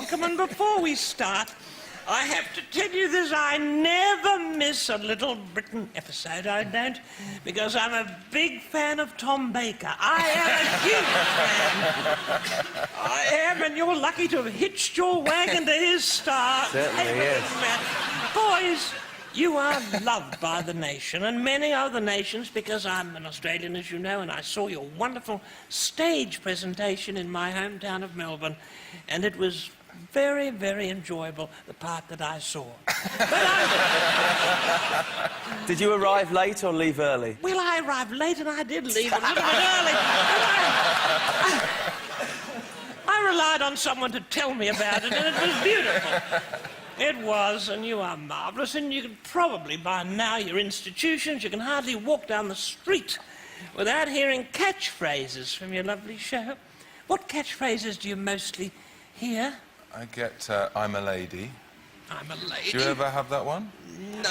gentlemen, before we start, I have to tell you this, I never miss a Little Britain episode, I don't, because I'm a big fan of Tom Baker. I am a huge fan. I am, and you're lucky to have hitched your wagon to his star. Certainly, yes. Boys, you are loved by the nation and many other nations because I'm an Australian, as you know, and I saw your wonderful stage presentation in my hometown of Melbourne, and it was very, very enjoyable, the part that I saw. Did you arrive late or leave early? Well, I arrived late and I did leave a little bit early. I relied on someone to tell me about it, and it was beautiful. It was, and you are marvellous, and you can probably, by now, your institutions, you can hardly walk down the street without hearing catchphrases from your lovely show. What catchphrases do you mostly hear? I get, I'm a lady. I'm a lady. Do you ever have that one? No.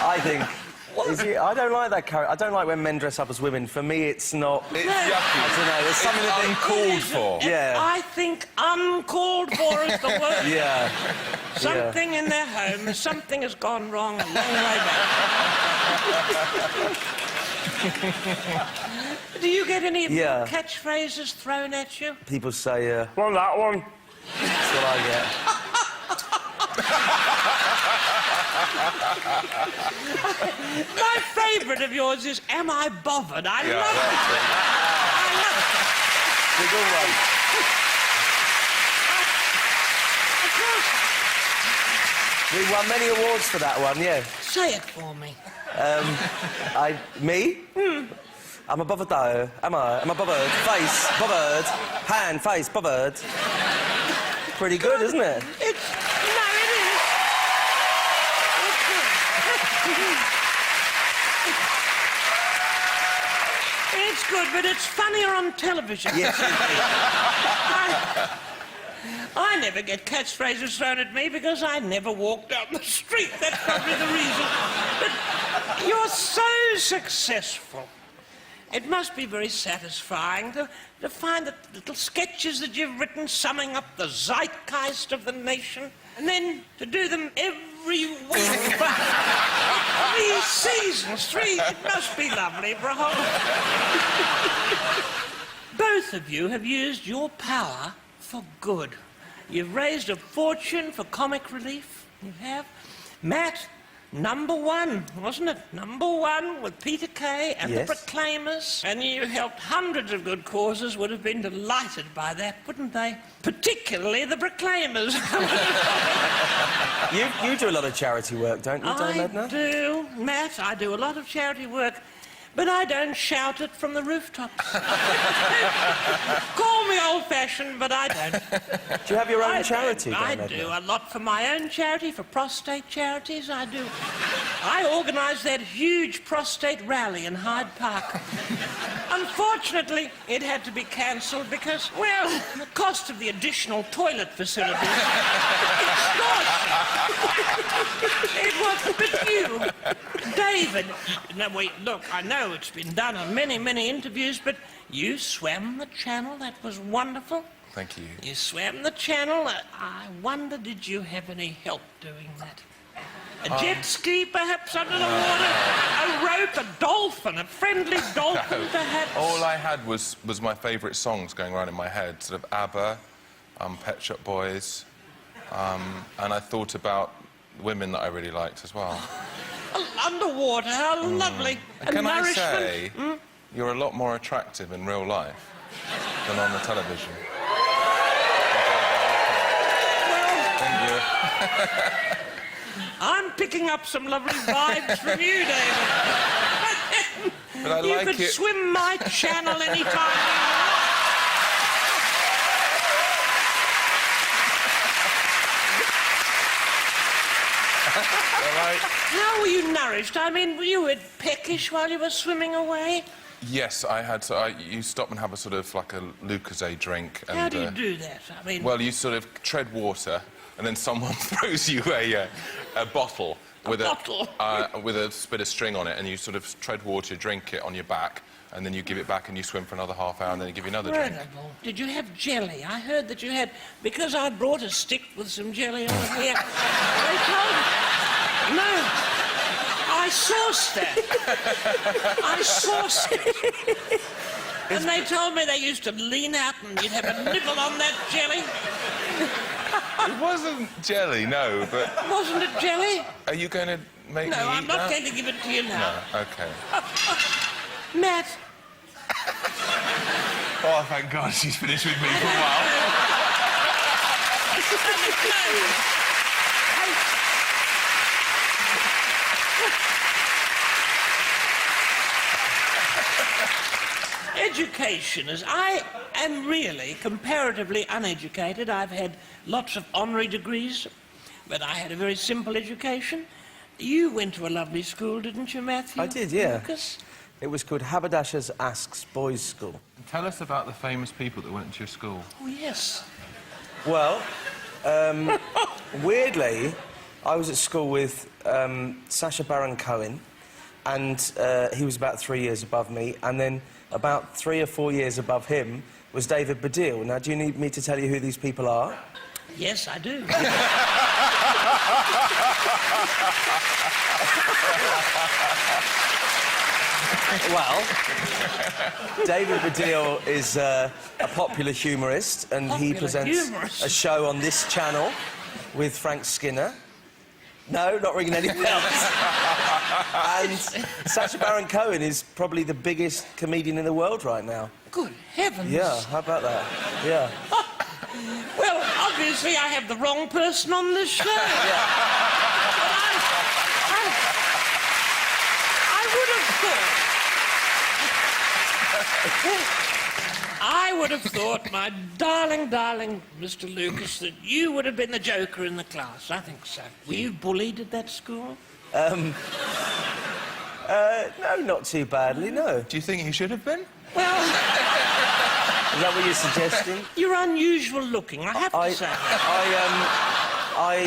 I I think... I don't like that character. I don't like when men dress up as women. For me, it's not... It's yucky. I don't know, there's something it's that uncalled for. Yeah. I think uncalled for is the word. Yeah. Something in their home, something has gone wrong a long way back. Do you get any catchphrases thrown at you? People say, well, that one. That's what I get. My favourite of yours is, am I bothered? I love it. I love it. Big all right. We won many awards for that one, yeah. Say it for me. Me? I'm a bothered though, am I? I'm a bothered. Face, bothered. Hand, face, bothered. Pretty good, isn't it? It's good, but it's funnier on television. Yes. I never get catchphrases thrown at me because I never walk down the street. That's probably the reason. But you're so successful. It must be very satisfying to find the little sketches that you've written summing up the zeitgeist of the nation, and then to do them every week. 3 seasons, 3. It must be lovely for a whole... Both of you have used your power for good. You've raised a fortune for comic relief. You have. Matt, #1, wasn't it? #1 with Peter Kay and the Proclaimers. And you helped hundreds of good causes, would have been delighted by that, wouldn't they? Particularly the Proclaimers. You do a lot of charity work, don't you, Edna? I do, Matt. I do a lot of charity work, but I don't shout it from the rooftops. Call me old-fashioned, but I don't. Do you have your own charity, I do a lot for my own charity, for prostate charities, I do. I organised that huge prostate rally in Hyde Park. Unfortunately, it had to be cancelled because, well, the cost of the additional toilet facilities. It was, but you, David... No, wait, look, I know it's been done on many, many interviews, but you swam the channel. That was wonderful. Thank you. You swam the channel. I wonder, did you have any help doing that? A jet ski, perhaps, under the water? A rope, a dolphin, a friendly dolphin, perhaps? All I had was my favourite songs going around in my head, sort of ABBA, Pet Shop Boys, and I thought about women that I really liked as well. Underwater, how lovely. And can I say, you're a lot more attractive in real life than on the television. Well, thank you. I'm picking up some lovely vibes from you, David. But I you like could it. swim my channel any time you want. How were you nourished? I mean, were you peckish while you were swimming away? Yes, I had to. You stop and have a sort of like a Lucozade drink. And, How do you do that? I mean... Well, you sort of tread water and then someone throws you a bottle with with a bit of string on it, and you sort of tread water, drink it on your back, and then you give it back and you swim for another half hour, and then they give you another drink. Incredible. Did you have jelly? I heard that you had, because I brought a stick with some jelly on here. They told me. No. I sauced that. I sauced it. And they told me they used to lean out and you'd have a nibble on that jelly. It wasn't jelly, no, but... Wasn't it jelly? Are you going to make me eat No, I'm not that? going to give it to you now. No, OK. Matt. Oh, thank God she's finished with me for a while. Education is... I am really comparatively uneducated. I've had lots of honorary degrees, but I had a very simple education. You went to a lovely school, didn't you, Matthew? I did, yeah. Lucas? It was called Haberdashers' Asks Boys' School. Tell us about the famous people that went to your school. Oh, yes. Well, weirdly, I was at school with Sacha Baron Cohen, and he was about 3 years above me, and then about 3 or 4 years above him was David Baddiel. Now, do you need me to tell you who these people are? Yes, I do. Well, David Baddiel is a popular humorist, and he presents a show on this channel with Frank Skinner. No, not ringing any bells. And Sacha Baron Cohen is probably the biggest comedian in the world right now. Good heavens. Yeah, how about that? Yeah. Well, obviously I have the wrong person on this show. Yeah. But I would have thought... I would have thought, my darling, darling Mr. Lucas, that you would have been the joker in the class. I think so. Were you bullied at that school? No, not too badly, no. Do you think he should have been? Well, Is that what you're suggesting? you're unusual looking, I have to say.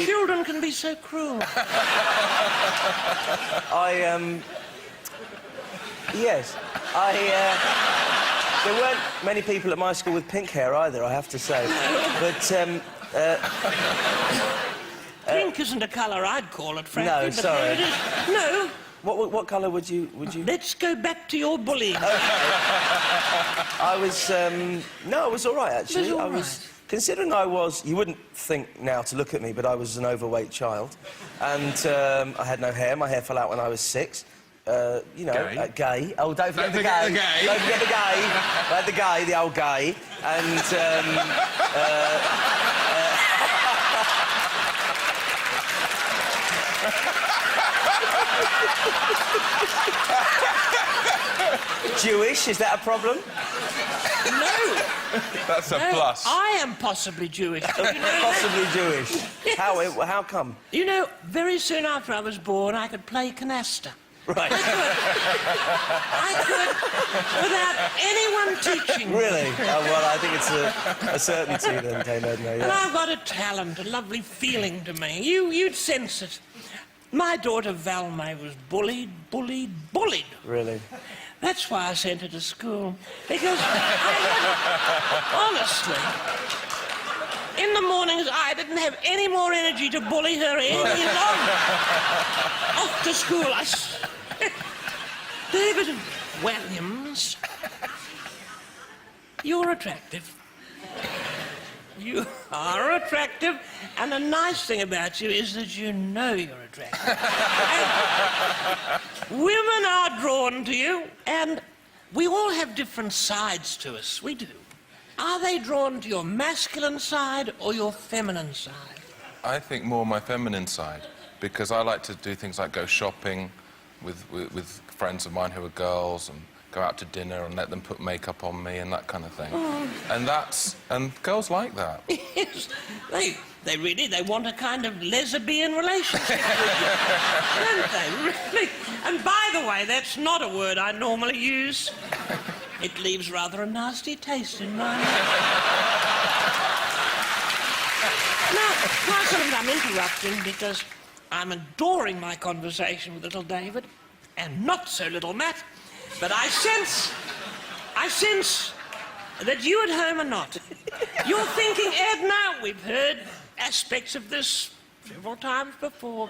Children can be so cruel. Yes. There weren't many people at my school with pink hair either, I have to say. But, Pink isn't a colour I'd call it, frankly. No, but sorry. there it is. No. What colour would you... Let's go back to your bullying. I was, no, I was all right, actually. Was all I was... Considering I was... You wouldn't think now to look at me, but I was an overweight child. And I had no hair. My hair fell out when I was 6. You know, gay. Oh, don't forget the gay. Don't forget the gay. I had the gay, the old gay. And, Jewish, is that a problem? No. That's a plus. I am possibly Jewish. Did you know that? Possibly Jewish. Yes. How come? You know, very soon after I was born, I could play canasta. Right. I could, without anyone teaching me. Really? Oh, well, I think it's a certainty then, Dame Edna, yeah. And I've got a talent, a lovely feeling to me. You'd sense it. My daughter Valmay was bullied. Really? That's why I sent her to school. Because honestly, in the mornings I didn't have any more energy to bully her any longer. Off to school, David Williams, you're attractive. You are attractive, and the nice thing about you is that you know you're attractive. And women are drawn to you, and we all have different sides to us. We do. Are they drawn to your masculine side or your feminine side? I think more my feminine side, because I like to do things like go shopping with friends of mine who are girls, and go out to dinner and let them put makeup on me and that kind of thing. Oh. And girls like that. Yes, they really want a kind of lesbian relationship with you, don't they, really? And by the way, that's not a word I normally use. It leaves rather a nasty taste in my mouth. Now, President, I'm interrupting because I'm adoring my conversation with little David, and not so little Matt, but I sense that you at home are not. You're thinking, Edna, we've heard aspects of this several times before.